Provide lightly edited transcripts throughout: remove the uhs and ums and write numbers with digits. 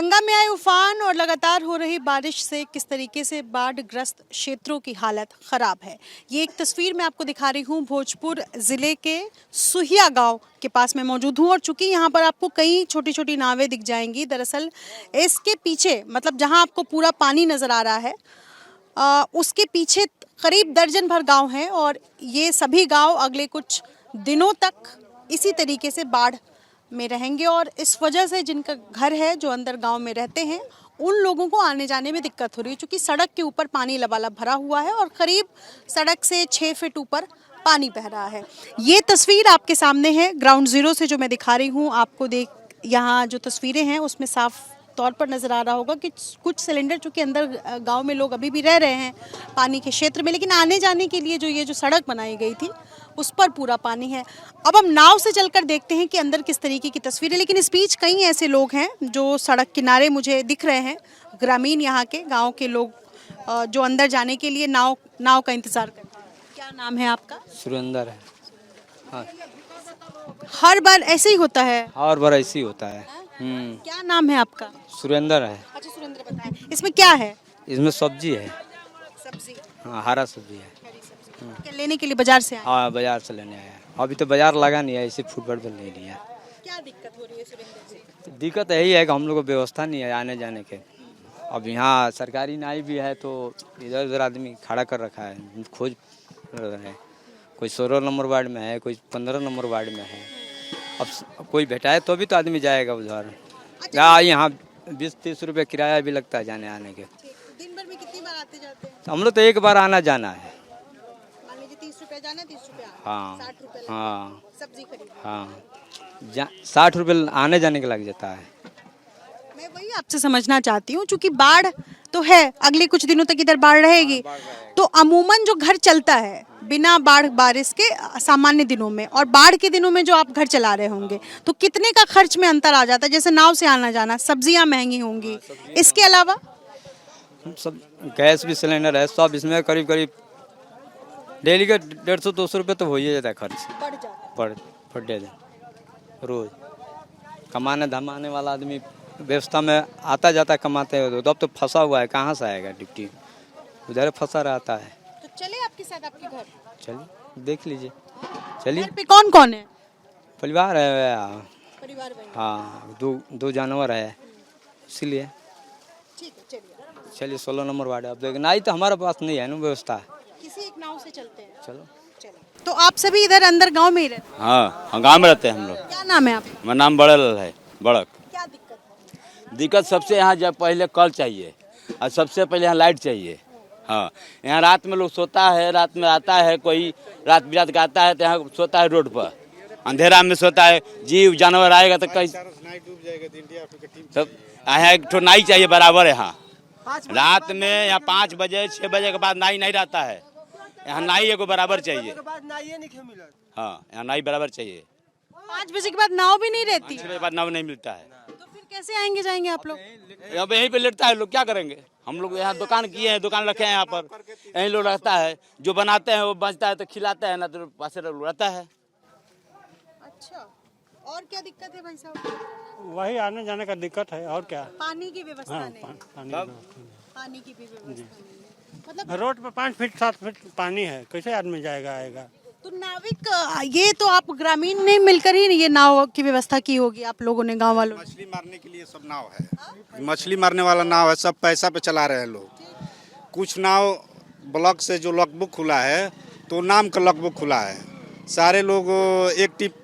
गंगा में आए उफान और लगातार हो रही बारिश से किस तरीके से बाढ़ ग्रस्त क्षेत्रों की हालत खराब है। ये एक तस्वीर मैं आपको दिखा रही हूँ। भोजपुर जिले के सुहिया गांव के पास में मौजूद हूँ और चूंकि यहाँ पर आपको कई छोटी छोटी नावें दिख जाएंगी। दरअसल इसके पीछे मतलब जहाँ आपको पूरा पानी नजर आ रहा है उसके पीछे करीब दर्जन भर गाँव हैं और ये सभी गाँव अगले कुछ दिनों तक इसी तरीके से बाढ़ में रहेंगे और इस वजह से जिनका घर है जो अंदर गांव में रहते हैं उन लोगों को आने जाने में दिक्कत हो रही है, क्योंकि सड़क के ऊपर पानी लबालब भरा हुआ है और करीब सड़क से 6 फीट ऊपर पानी बह रहा है। ये तस्वीर आपके सामने है ग्राउंड जीरो से जो मैं दिखा रही हूँ आपको। यहाँ जो तस्वीरें हैं उसमें साफ तौर पर नज़र आ रहा होगा कि कुछ सिलेंडर चूँकि अंदर गांव में लोग अभी भी रह रहे हैं पानी के क्षेत्र में, लेकिन आने जाने के लिए जो सड़क बनाई गई थी उस पर पूरा पानी है। अब हम नाव से चलकर देखते हैं कि अंदर किस तरीके की तस्वीरें, लेकिन इस बीच कई ऐसे लोग हैं जो सड़क किनारे मुझे दिख रहे हैं, ग्रामीण यहाँ के गांव के लोग जो अंदर जाने के लिए नाव का इंतजार करते हैं। क्या नाम है आपका? सुरेंद्र है। हाँ। हर बार ऐसे ही होता है? हर बार ऐसे ही होता है। क्या नाम है आपका? सुरेंद्र है। अच्छा सुरेंद्र, बताएं इसमें क्या है? इसमें सब्जी है। सब्जी? हाँ, हरा सब्जी है। क्या लेने के लिए बाजार से आए? हाँ, बाजार से लेने आया। अभी तो बाजार लगा नहीं है, इसे फुटपाथ पर ले लिया। क्या दिक्कत हो रही है सुरेंद्र जी? दिक्कत यही है कि हम लोग को व्यवस्था नहीं है आने जाने के। अब यहाँ सरकारी नाई भी है तो इधर उधर आदमी खड़ा कर रखा है, खोज रहे हैं। कोई 16 नंबर वार्ड में है, कोई 15 नंबर वार्ड में है। अब कोई भेटाए तो भी तो आदमी जाएगा उधर। यहाँ 20-30 रुपये किराया भी लगता है जाने आने के। दिन भर में कितनी बार आते जाते हैं? हम लोग तो एक बार आना जाना है। मान लीजिए 30 रुपये जाना, 30 रुपये आना। हाँ 60 रुपये हाँ सब्जी खरीद। हाँ 60 रुपये आने जाने के लग जाता है। मैं वही आपसे समझना चाहती हूँ, क्योंकि बाढ़ तो है, अगले कुछ दिनों तक इधर बाढ़ रहेगी, तो अमूमन जो घर चलता है बिना बाढ़ बारिश के सामान्य दिनों में और बाढ़ के दिनों में जो आप घर चला रहे होंगे तो कितने का खर्च में अंतर आ जाता है? जैसे नाव से आना जाना, सब्जियां महंगी होंगी, इसके अलावा सब गैस भी सिलेंडर है, सब इसमें करीब करीब डेली का 150-200 रुपये तो हो ही जाता है खर्च पर डे रोज। कमाने धमाने वाला आदमी व्यवस्था में आता जाता कमाते हैं, तो अब तो फंसा हुआ है, कहाँ से आएगा ड्यूटी, उधर फंसा रहता है। तो चले आपके साथ आपके घर? चलिए देख लीजिए, चलिए। घर पे कौन कौन है? परिवार है। परिवार में? हाँ, दो जानवर है, इसीलिए। ठीक है, चलिए। चलिए 16 नंबर वार्ड है। अब देख नाई तो हमारे पास नहीं है ना व्यवस्था। किसी एक नाव से चलते हैं। चलो। तो आप सभी इधर अंदर गांव में ही रहते हैं? हाँ, हम गाँव में रहते हैं हम लोग। क्या नाम है आपका? मेरा नाम बड़ल है, बड़क। क्या दिक्कत है? दिक्कत सबसे यहाँ जब पहले कल चाहिए और सबसे पहले यहाँ लाइट चाहिए। हाँ, यहाँ रात में लोग सोता है, रात में आता है, कोई रात बिरात का आता है तो यहाँ सोता है रोड पर, अंधेरा में सोता है। जीव जानवर आएगा तो कहीं सब यहाँ एक ठो नाई चाहिए बराबर। यहाँ रात में यहाँ 5 बजे 6 बजे के बाद नाई नहीं रहता है, यहाँ नाई एगो बराबर चाहिए। हाँ, यहाँ नाई बराबर चाहिए। 5 बजे के बाद नाव भी नहीं रहती? 6 बजे के बाद नाव नहीं मिलता है। तो फिर कैसे आएंगे जाएंगे आप लोग? अब यहीं पे लेटता है लोग, क्या करेंगे। हम लोग यहाँ दुकान किए हैं, दुकान रखे हैं यहाँ पर, यहीं लोग रहता है, जो बनाते हैं वो बचता है तो खिलाते हैं, ना तो पास रहता है। अच्छा, और क्या दिक्कत है भाई साहब? वही आने जाने का दिक्कत है, और क्या। पानी की व्यवस्था हाँ, नहीं? पानी की भी व्यवस्था नहीं, मतलब रोड पे 5 फीट 7 फीट पानी है, कैसे आदमी जाएगा आएगा। तो नाविक, ये तो आप ग्रामीण ने मिलकर ही ये नाव की व्यवस्था की होगी आप लोगों ने, गांव वालों ने? मछली मारने के लिए सब नाव है, मछली मारने वाला नाव है, सब पैसा पे चला रहे हैं लोग। कुछ नाव ब्लॉक से जो लॉकबुक खुला है तो नाम का लॉकबुक खुला है, सारे लोग एक टिप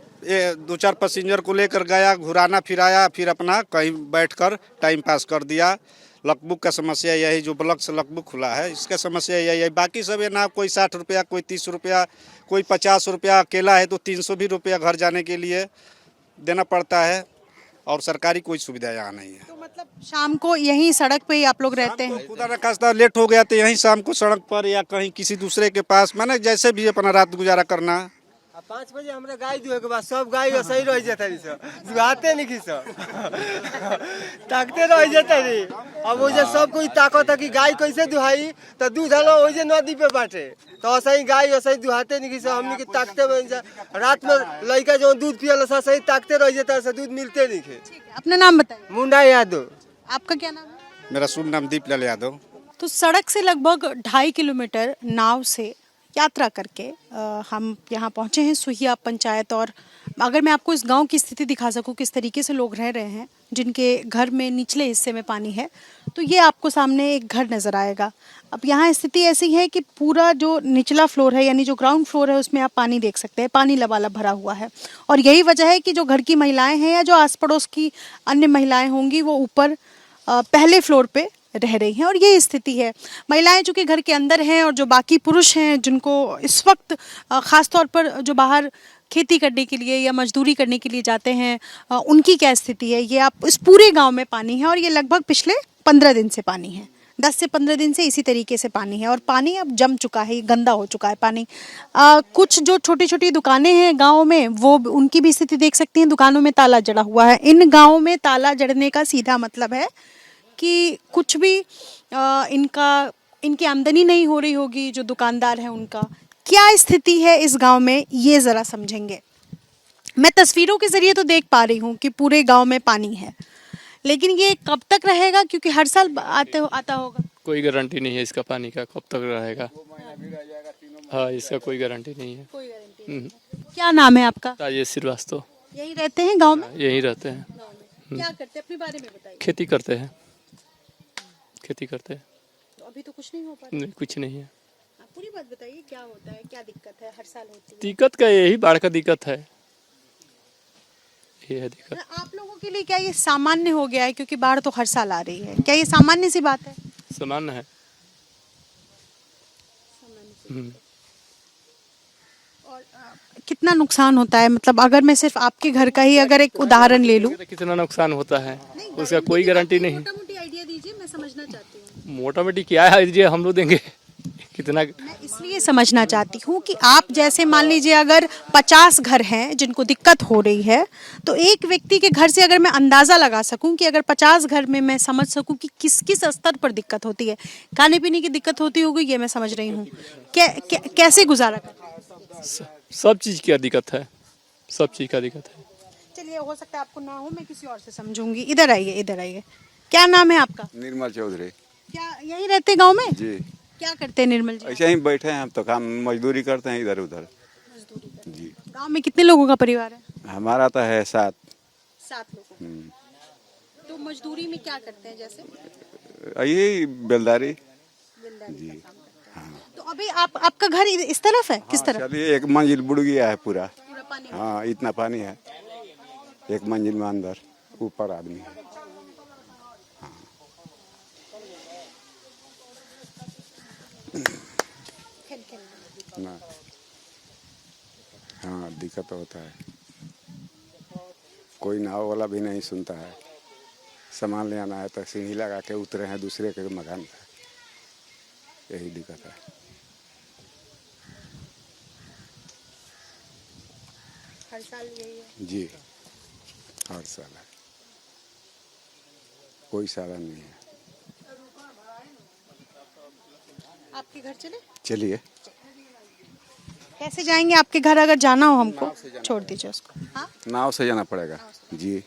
2-4 पैसेंजर को लेकर गया, घुराना फिराया, फिर अपना कहीं बैठकर टाइम पास कर दिया। लॉकबुक का समस्या यही, जो ब्लॉक से लॉकबुक खुला है इसका समस्या यही है। बाकी सब ये नाव कोई 60 रुपया, कोई 30 रुपया, कोई 50 रुपया, अकेला है तो 300 भी रुपया घर जाने के लिए देना पड़ता है, और सरकारी कोई सुविधा यहाँ नहीं है। तो मतलब शाम को यहीं सड़क पे ही आप लोग रहते हैं? खुदा न खास्ता लेट हो गया तो यहीं शाम को सड़क पर या कहीं किसी दूसरे के पास, माने जैसे भी अपना रात गुजारा करना। 5 बजे हमरा गाय दुहे के बाद सब गाय ऐसे ही रह जाता रही, सब दुहाते नहीं की सब ताकते रह जाता रही। अब वो सब कोई ताकत है कि गाय कैसे दुहाई, तो दूध हलो वही नदी पे बाटे, तो ऐसे ही गाय ऐसे ही दुहाते नहीं की सब, हमने के ताकते में रात में लड़का जो दूध पियल सही ताकते रह जाता है, दूध मिलते नहीं के। अपना नाम बताइए। मुंडा यादव। आपका क्या नाम है? मेरा शुभ नाम दीपलाल यादव। तो सड़क से लगभग 2.5 किलोमीटर नाव से यात्रा करके हम यहाँ पहुँचे हैं सुहिया पंचायत। और अगर मैं आपको इस गांव की स्थिति दिखा सकूं, किस तरीके से लोग रह रहे हैं जिनके घर में निचले हिस्से में पानी है, तो ये आपको सामने एक घर नज़र आएगा। अब यहाँ स्थिति ऐसी है कि पूरा जो निचला फ्लोर है यानी जो ग्राउंड फ्लोर है उसमें आप पानी देख सकते हैं, पानी लबालब भरा हुआ है। और यही वजह है कि जो घर की महिलाएं हैं या जो आस पड़ोस की अन्य महिलाएं होंगी वो ऊपर पहले फ्लोर पे रह रही हैं। और ये स्थिति है, महिलाएं चूंकि घर के अंदर हैं और जो बाकी पुरुष हैं जिनको इस वक्त ख़ास तौर पर जो बाहर खेती करने के लिए या मजदूरी करने के लिए जाते हैं, उनकी क्या स्थिति है ये आप, इस पूरे गांव में पानी है और ये लगभग पिछले 15 दिन से पानी है। 10 से 15 दिन से इसी तरीके से पानी है और पानी अब जम चुका है, गंदा हो चुका है पानी। कुछ जो छोटी छोटी दुकानें हैं गाँव में वो उनकी भी स्थिति देख सकती हैं, दुकानों में ताला जड़ा हुआ है। इन गाँव में ताला जड़ने का सीधा मतलब है कि कुछ भी इनकी आमदनी नहीं हो रही होगी, जो दुकानदार है उनका। क्या स्थिति है इस गांव में ये ज़रा समझेंगे। मैं तस्वीरों के ज़रिए तो देख पा रही हूँ कि पूरे गांव में पानी है, लेकिन ये कब तक रहेगा, क्योंकि हर साल आता होगा। कोई गारंटी नहीं है इसका पानी का कब तक रहेगा। हाँ, इसका कोई गारंटी नहीं है। कोई गारंटी नहीं है। क्या नाम है आपका? राजेश श्रीवास्तव। यही रहते हैं गांव में? यहीं रहते हैं। क्या करते हैं अपने बारे में बताइए। खेती करते हैं। खेती करते हैं। तो अभी तो कुछ नहीं हो पा रहा। नहीं, कुछ नहीं है। आप पूरी बात बताइए, क्या होता है, क्या दिक्कत है, हर साल होती है? दिक्कत का यही बाढ़ का दिक्कत है, ये है दिक्कत। आप लोगों के लिए क्या ये सामान्य हो गया है, क्योंकि बाढ़ तो हर साल आ रही है, क्या ये सामान्य सी बात है? सामान्य है। और कितना नुकसान होता है, मतलब अगर मैं सिर्फ आपके घर का ही अगर एक उदाहरण ले लूं, कितना नुकसान होता है उसका कोई गारंटी नहीं। मोटा मोटी आइडिया दीजिए, मैं समझना चाहती हूँ। मोटा मोटी क्या है ये हम लोग देंगे कितना। मैं इसलिए समझना चाहती हूँ कि आप जैसे मान लीजिए अगर 50 घर हैं जिनको दिक्कत हो रही है, तो एक व्यक्ति के घर से अगर मैं अंदाज़ा लगा सकूं कि अगर 50 घर में मैं समझ सकूं कि किस किस स्तर पर दिक्कत होती है। खाने पीने की दिक्कत होती होगी ये मैं समझ रही हूँ, कैसे गुजारा करते हैं? सब चीज़ की दिक्कत है, सब चीज़ का दिक्कत है। चलिए, हो सकता है आपको ना हो, मैं किसी और से समझूंगी। इधर आइए, इधर आइए। क्या नाम है आपका? निर्मल चौधरी। क्या यही रहते गाँव में? जी। क्या करते हैं निर्मल जी? ऐसे ही बैठे हैं हम तो, काम मजदूरी करते हैं इधर उधर। जी। गांव में कितने लोगों का परिवार है? हमारा तो है 7। 7 लोगों। तो मजदूरी में क्या करते हैं, जैसे? यही बेलदारी। जी। तो अभी आपका घर इस तरफ है, किस तरफ? चलिए, एक मंजिल बुड़ गया है पूरा। पूरा पानी? हाँ, इतना पानी है, एक मंजिल में अंदर, ऊपर आदमी है। ना, हाँ, दिक्कत होता है। कोई नाव वाला भी नहीं सुनता है। सामान ले आना है तो सीढ़ी लगा के उतरे हैं दूसरे के मकान पे, यही दिक्कत है। हर साल यही है? जी, हर साल है, कोई साधन नहीं है। आपके घर चले? चलिए। कैसे जाएंगे आपके घर? अगर जाना हो हमको, छोड़ दीजिए उसको। हाँ, नाव से जाना पड़ेगा। जी।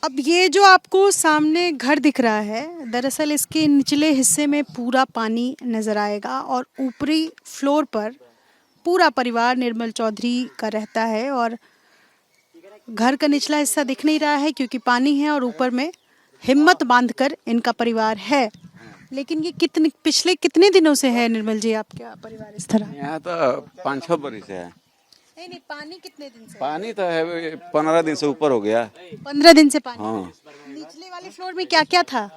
अब ये जो आपको सामने घर दिख रहा है, दरअसल इसके निचले हिस्से में पूरा पानी नजर आएगा और ऊपरी फ्लोर पर पूरा परिवार निर्मल चौधरी का रहता है। और घर का निचला हिस्सा दिख नहीं रहा है क्योंकि पानी है और ऊपर में हिम्मत बांधकर इनका परिवार है। लेकिन ये पिछले कितने दिनों से है निर्मल जी आपका परिवार इस तरह? यहाँ तो 5-6 बरस से है। नहीं, पानी कितने दिन से? पानी तो है 15 दिन से ऊपर हो गया। 15 दिन से पानी? हाँ। निचले वाले फ्लोर में क्या क्या था?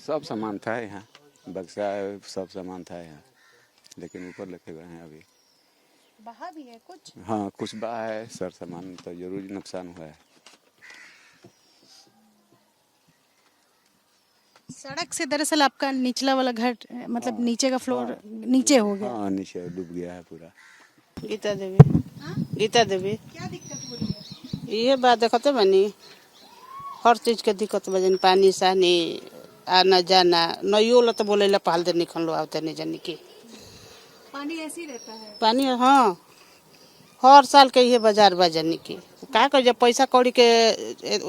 सब सामान था यहाँ, बक्सा सब सामान था यहाँ, लेकिन ऊपर लेके गए हैं अभी। बहा भी है कुछ? हाँ, कुछ बहा है, सर सामान तो जरूर नुकसान हुआ है। सड़क से दरअसल आपका निचला वाला घर, मतलब नीचे का फ्लोर नीचे हो गया? हाँ, नीचे डूब गया है पूरा। गीता देवी। गीता देवी। क्या दिक्कत हो रही है? ये बात देखते बनी, हर चीज के दिक्कत बजन, पानी सानी, आना जाना, नयो लो तो बोले ला पाल दे निकल लो आवते नहीं जाने की। पानी ऐसे ही रहता है? पानी हाँ, हर साल के ये बाजार बा जानी के का कर जब पैसा कौड़ी के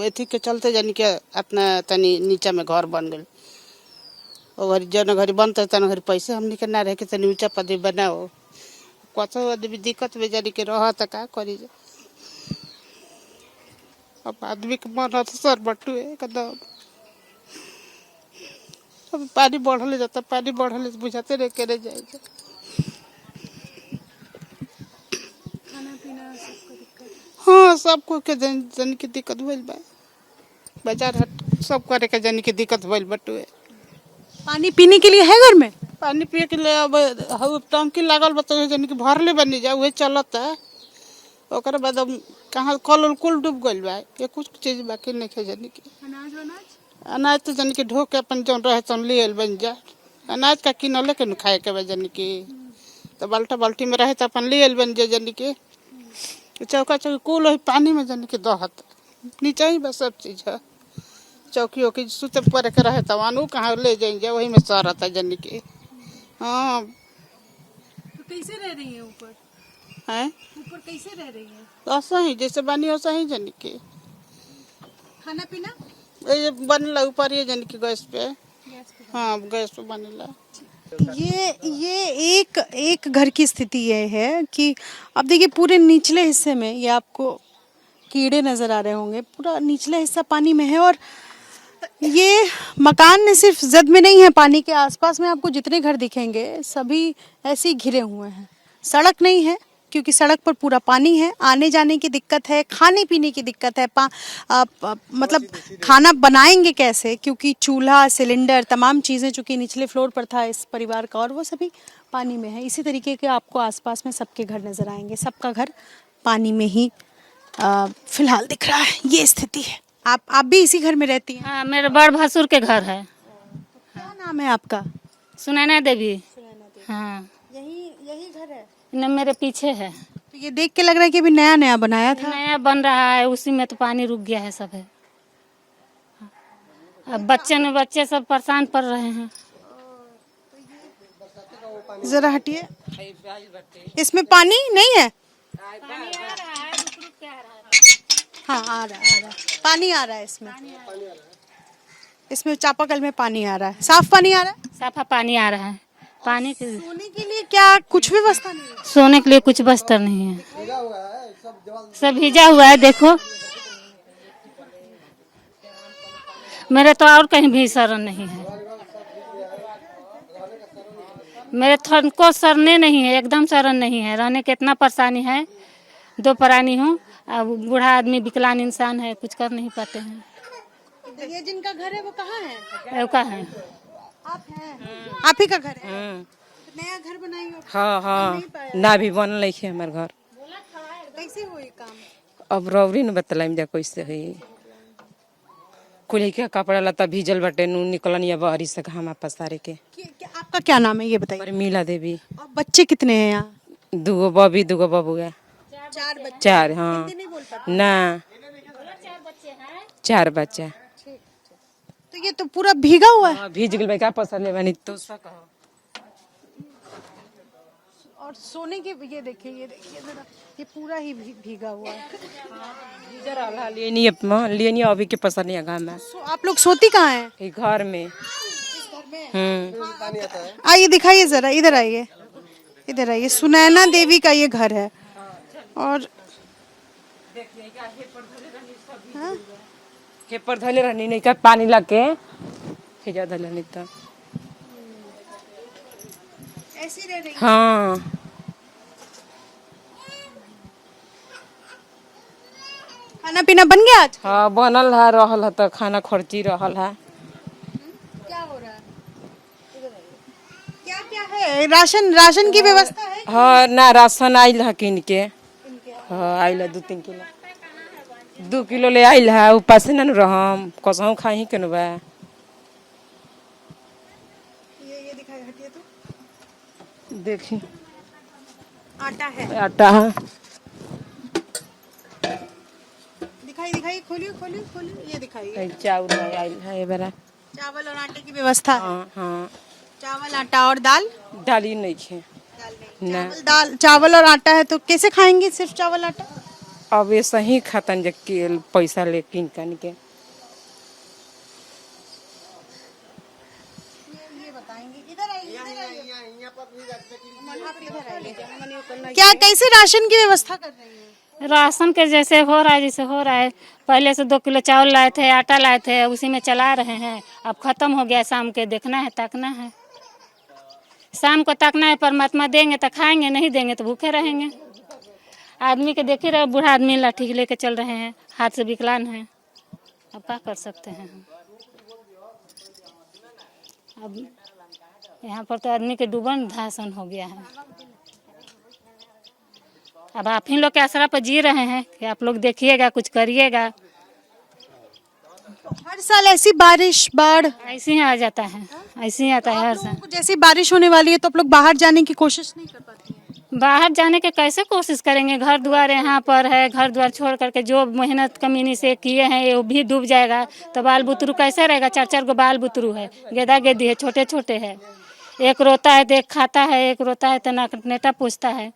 एथी के चलते जानी के अपना तनी नीचा में घर बन गए ओ घरी जन घरी बनते तन घरी पैसे हमनी के ना रहे के तनी ऊंचा पदवी बनाओ कतो आदमी दिक्कत में जानी के रह त का करी जा। अब आदमी के मन तो सर बटू है एकदम अब पानी बढ़ले जाता पानी बढ़ले बुझाते रह के जाएगा। हाँ सबको के जन की दिक्कत भइल बा बाजार हट सब करे के जन की दिक्कत भइल बटुए। पानी पीने के लिए है घर में? पानी पिए के लिए अब टंकी लागल बता जन की भर ले बनी जा वही चलता ओकर बाद अब कहाँ कल उल कुल डूब गइल बा ये कुछ चीज बाकी नहीं है जन की। अनाज तो जन की ढो के अपन जौन रहे तौन ले बन जा अनाज का किनले के खाए के बा जन की तो बाल्टा बाल्टी में रहे तो अपन ले बन जा जन की चौका चौकी कुल वही पानी में जन के दहत नीचे ही बस सब चीज है चौकी वौकी सुते पड़े के रहे तो वानू कहाँ ले जाएंगे वही में सहरता जन के। हाँ तो कैसे रह रही है ऊपर? हैं ऊपर कैसे रह रही है? ऐसा ही जैसे बनी वैसा ही जन के। खाना पीना ये बनला ऊपर ये जन की गैस पे। हाँ गैस पे बनेला। ये एक घर की स्थिति ये है कि अब देखिए पूरे निचले हिस्से में ये आपको कीड़े नजर आ रहे होंगे पूरा निचला हिस्सा पानी में है और ये मकान में सिर्फ जद में नहीं है पानी के आसपास में आपको जितने घर दिखेंगे सभी ऐसे ही घिरे हुए हैं। सड़क नहीं है क्योंकि सड़क पर पूरा पानी है आने जाने की दिक्कत है खाने पीने की दिक्कत है मतलब खाना बनाएंगे कैसे क्योंकि चूल्हा सिलेंडर तमाम चीज़ें चूँकि निचले फ्लोर पर था इस परिवार का और वो सभी पानी में है। इसी तरीके के आपको आसपास में सबके घर नज़र आएंगे सबका घर पानी में ही फिलहाल दिख रहा है ये स्थिति है। आप भी इसी घर में रहती हैं? हाँ मेरे बड़ भसुर के घर है। क्या नाम है आपका? सुनैना देवी। हाँ यही घर है न मेरे पीछे है। तो ये देख के लग रहा है कि अभी नया नया बनाया था। नया बन रहा है उसी में तो पानी रुक गया है सब है। अब बच्चे सब परेशान पड़ रहे हैं। जरा हटिए इसमें पानी नहीं है। हाँ आ रहा है पानी आ रहा है इसमें चापाकल में पानी आ रहा है साफ पानी आ रहा है। साफा पानी आ रहा है पानी के सोने के लिए क्या कुछ भी व्यवस्था नहीं है? सोने के लिए कुछ व्यवस्था नहीं है सब भीजा हुआ है देखो मेरे तो और कहीं भी शरण नहीं है मेरे थन को सरने नहीं है एकदम शरण नहीं है रहने के इतना परेशानी है दो प्राणी हूँ अब बूढ़ा आदमी विकलांग इंसान है कुछ कर नहीं पाते हैं। ये जिनका घर है वो कहाँ है? का है आप हैं आप ही का घर है? नया घर बनाई हो? हाँ ना भी बन नहीं है हमारे घर। कैसे हो ये काम? अब रौरी न बतलाइम जा कैसे है कुल के कपड़ा लता भीजल बटे नून निकलन या बहरी से घामा पसारे के। आपका क्या नाम है ये बताइए? मीला देवी। और बच्चे कितने हैं यहाँ? 2 बबी 2 बबू है 4 बच्चे। 4 हाँ ना 4 बच्चा। तो ये तो पूरा भीगा हुआ है। भीज गल क्या पसंद ले बनी तो और सोने के ये देखिए जरा ये पूरा ही भीगा हुआ है। लेनी अभी के पसंद नहीं गाँव में। आप लोग सोती कहाँ हैं? घर में। आइए दिखाइए जरा इधर आइए सुनैना देवी का ये घर है और पर धले रहनी नहीं का पानी लग के फिजा धले नहीं तो ऐसी रह रही। हाँ खाना पीना बन गया आज? हाँ बनल है रहल है तो खाना खर्ची रहल है। क्या हो रहा है? क्या है राशन की व्यवस्था है? हाँ ना राशन आयल है किन के। हाँ आयल है 2-3 किलो 2 किलो ले आयल है उपास न रहम कसहू खाही के बा। ये दिखाई हटिए तो देखी आटा है दिखाई खोलिए ये दिखाइए। चावल आयल है ये बड़ा चावल और आटे की व्यवस्था है। हाँ चावल आटा और दाल डाली नहीं है ना चावल और आटा है तो कैसे खाएंगे सिर्फ चावल आटा? अब ऐसा ही खातन जब कि पैसा ले किन कन के। क्या कैसे राशन की व्यवस्था कर रही है? राशन के जैसे हो रहा है, जैसे हो रहा है। पहले से 2 किलो चावल लाए थे, आटा लाए थे, उसी में चला रहे हैं। अब खत्म हो गया, शाम के देखना है, ताकना है। शाम को ताकना है, परमात्मा देंगे तो खाएंगे, नहीं देंगे तो भूखे रहेंगे। आदमी के देख ही रहे, बूढ़ा आदमी लाठी लेके चल रहे हैं, हाथ से विकलांग हैं। अब क्या कर सकते हैं हम? अब यहाँ पर तो आदमी के डूबन धंसन हो गया है। अब आप ही लोग के आसरा पर जी रहे हैं कि आप लोग देखिएगा, कुछ करिएगा। हर साल ऐसी बारिश बाढ़ ऐसे ही आ जाता है, ऐसे ही आता है हर साल। जैसी बारिश होने वाली है तो आप लोग बाहर जाने की कोशिश नहीं कर पाते हैं? बाहर जाने के कैसे कोशिश करेंगे? घर द्वार यहाँ पर है, घर द्वार छोड़ करके जो मेहनत कमीनी से किए हैं वो भी डूब जाएगा तो बाल बुतरू कैसे रहेगा? 4-4 गो बाल बुतरू है, गेदा गेदी है, छोटे छोटे है। एक रोता है तो एक खाता है, एक रोता है तो नेटा पूछता है।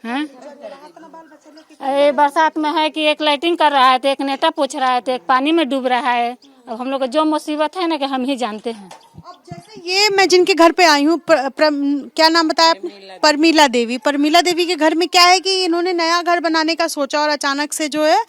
हाँ? ये बरसात में है कि एक लाइटिंग कर रहा है तो एक नेटा पूछ रहा है तो एक पानी में डूब रहा है। अब हम लोग को जो मुसीबत है ना कि हम ही जानते हैं। अब जैसे ये मैं जिनके घर पे आई हूँ, क्या नाम बताया आपने? परमीला देवी। परमीला देवी के घर में क्या है कि इन्होंने नया घर बनाने का सोचा और अचानक से जो है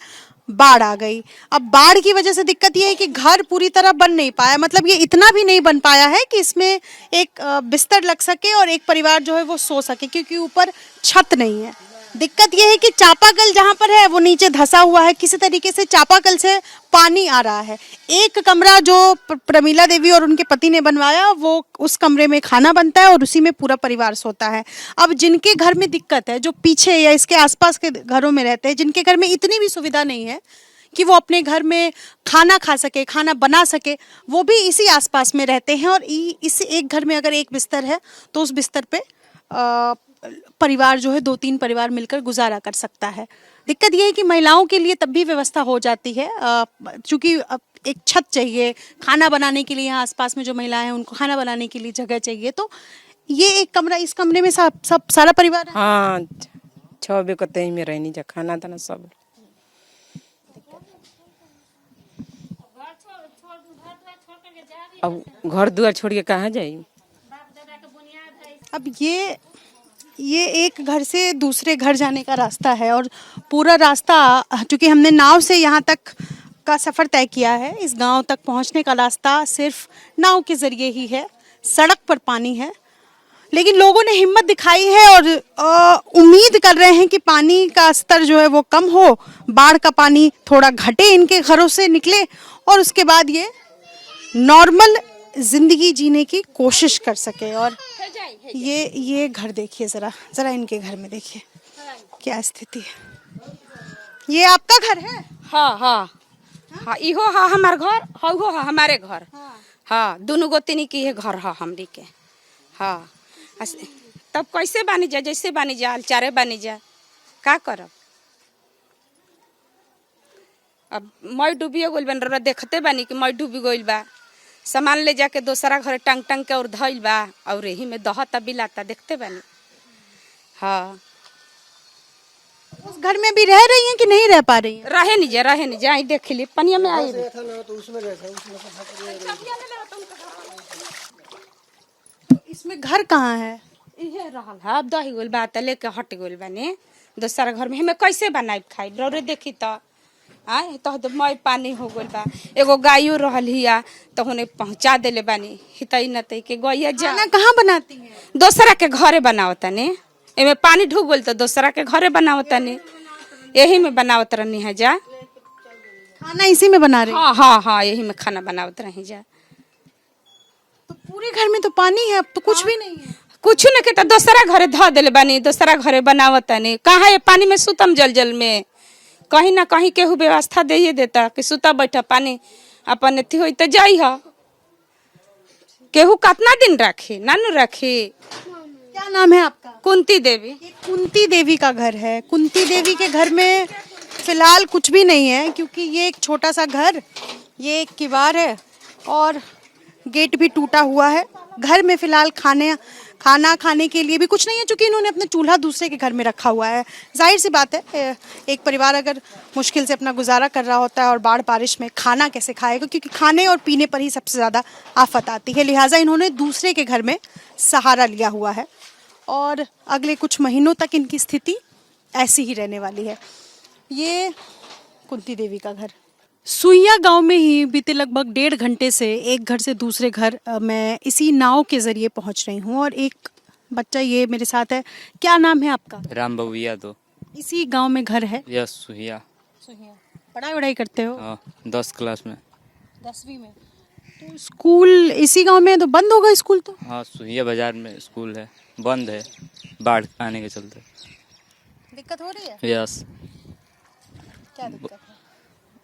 बाढ़ आ गई। अब बाढ़ की वजह से दिक्कत ये है कि घर पूरी तरह बन नहीं पाया, मतलब ये इतना भी नहीं बन पाया है कि इसमें एक बिस्तर लग सके और एक परिवार जो है वो सो सके, क्योंकि ऊपर छत नहीं है। दिक्कत ये है कि चापाकल जहाँ पर है वो नीचे धंसा हुआ है, किसी तरीके से चापाकल से पानी आ रहा है। एक कमरा जो प्रमीला देवी और उनके पति ने बनवाया, वो उस कमरे में खाना बनता है और उसी में पूरा परिवार सोता है। अब जिनके घर में दिक्कत है, जो पीछे या इसके आसपास के घरों में रहते हैं, जिनके घर में इतनी भी सुविधा नहीं है कि वो अपने घर में खाना खा सके, खाना बना सके, वो भी इसी आसपास में रहते हैं। और इस एक घर में अगर एक बिस्तर है तो उस बिस्तर पे परिवार जो है 2-3 परिवार मिलकर गुजारा कर सकता है। दिक्कत ये है कि महिलाओं के लिए तब भी व्यवस्था हो जाती है, क्योंकि एक छत चाहिए खाना बनाने के लिए। यहाँ आसपास में जो महिलाएं हैं उनको खाना बनाने के लिए जगह चाहिए। तो ये एक कमरा, इस कमरे में सब सारा परिवार है? हाँ, 6 बजे को तही में रहनी जा, खाना दाना सब। अब घर दुआर छोड़ के कहाँ जाई? अब ये एक घर से दूसरे घर जाने का रास्ता है और पूरा रास्ता, चूँकि हमने नाव से यहाँ तक का सफ़र तय किया है, इस गांव तक पहुँचने का रास्ता सिर्फ नाव के ज़रिए ही है। सड़क पर पानी है, लेकिन लोगों ने हिम्मत दिखाई है और उम्मीद कर रहे हैं कि पानी का स्तर जो है वो कम हो, बाढ़ का पानी थोड़ा घटे, इनके घरों से निकले और उसके बाद ये नॉर्मल ज़िंदगी जीने की कोशिश कर सके। और ये घर देखिए, ज़रा इनके घर में देखिए क्या स्थिति है। ये आपका घर है? हाँ हाँ हाँ, इहो हाँ हमार घर, हो हाँ हमारे घर। हाँ, दोनों गोतनी की है घर है हमरी के। हाँ, तब कैसे बानी जा, जैसे बानी जा, चारे बानी जा, का करब? अब मई डूबिए गइल बा, देखते बानी कि मई डूबी गइल बा। सामान ले जाके दूसरा घर टंग टंग के और धइल बा और यही में दहता बिलाता, देखते बानी। हाँ, उस घर में भी रह रही हैं कि नहीं रह पा रही हैं? रहे नहीं जा, आई देख ली पनिया में आई। इसमें घर कहाँ है? इहे रहल है, अब दही गोल बात लेके हट गोल बानी दूसरा घर में। हमें कैसे बनाई खाई रे? देखी तो आए तो मई पानी हो गल बा। एगो गायो रहल हिया तो उन्हें पहुँचा देले बानी, हितई नतई के गैया जा। खाना कहाँ बनाती हैं? दूसरा के घरे बनावता ने, एमे पानी ढूक गल तो दूसरा के घरे बनावता ने, यही में बनावत रहनी है जा। खाना इसी में बना रही? हाँ हाँ हाँ, यही में खाना बनावत रही जा। तो पूरे घर में तो पानी है, अब तो कुछ भी नहीं है। कुछ न के तो दूसरा घरे ध देले बानी, दूसरा घरे बनावता ने। कहाँ है पानी में सुतम जल में? कहीं ना कहीं केहू व्यवस्था दे देता कि सुता बैठा पानी अपन अथी हो तो जाई है। केहू कितना दिन रखी, नानू रखी। क्या नाम है आपका? कुंती देवी। ये कुंती देवी का घर है। कुंती देवी के घर में फिलहाल कुछ भी नहीं है, क्योंकि ये एक छोटा सा घर, ये एक किवाड़ है और गेट भी टूटा हुआ है। घर में फिलहाल खाना खाने के लिए भी कुछ नहीं है, चूंकि इन्होंने अपना चूल्हा दूसरे के घर में रखा हुआ है। जाहिर सी बात है, एक परिवार अगर मुश्किल से अपना गुजारा कर रहा होता है और बाढ़ बारिश में खाना कैसे खाएगा, क्योंकि खाने और पीने पर ही सबसे ज़्यादा आफत आती है। लिहाजा इन्होंने दूसरे के घर में सहारा लिया हुआ है और अगले कुछ महीनों तक इनकी स्थिति ऐसी ही रहने वाली है। ये कुंती देवी का घर सुइया गांव में ही बीते लगभग 1.5 घंटे से एक घर से दूसरे घर मैं इसी नाव के जरिए पहुंच रही हूं और एक बच्चा ये मेरे साथ है। क्या नाम है आपका? राम बबुआ। तो इसी गांव में घर है? यस, सुहिया। पढ़ाई वढ़ाई करते हो? हाँ, 10 क्लास में। 10वीं में। तो स्कूल इसी गांव में तो बंद होगा स्कूल तो? हाँ, सुहिया बाजार में स्कूल है, बंद है बाढ़ आने के चलते। दिक्कत हो रही है? यस। क्या दिक्कत है?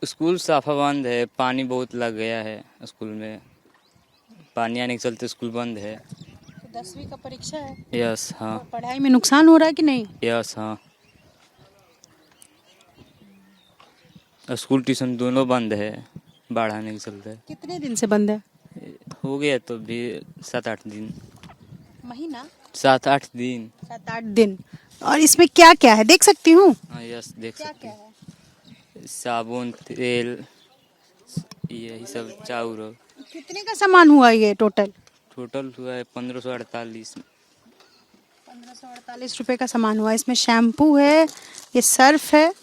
स्कूल साफा बंद है, पानी बहुत लग गया है स्कूल में, पानी आने के चलते स्कूल बंद है। तो 10वीं का परीक्षा है? यस। हाँ। और पढ़ाई में नुकसान हो रहा है कि नहीं? यस। हाँ, स्कूल ट्यूशन दोनों बंद है बाढ़ आने के चलते। कितने दिन से बंद है? हो गया तो भी 7-8 दिन। महीना? 7-8 दिन। 7-8 दिन। और इसमें क्या क्या है, देख सकती हूँ? हाँ, यस, देख क्या सकते क्या हैं। है? साबुन, तेल, यही सब, चाउर। कितने का सामान हुआ ये टोटल? टोटल हुआ है 1548। 1548 रुपए का सामान हुआ। इसमें शैम्पू है, ये सर्फ है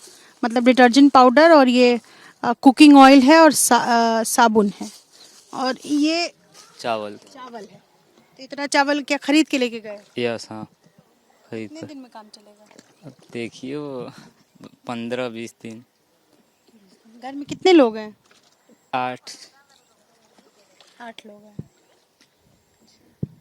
मतलब डिटर्जेंट पाउडर, और ये कुकिंग ऑयल है और साबुन है, और ये चावल चावल है। तो इतना चावल क्या खरीद के लेके गए? यस। हाँ, खरीद कितने कर। दिन में काम चलेगा? अब देखिए, 15-20 दिन। घर में कितने लोग हैं? 8 8 लोग हैं।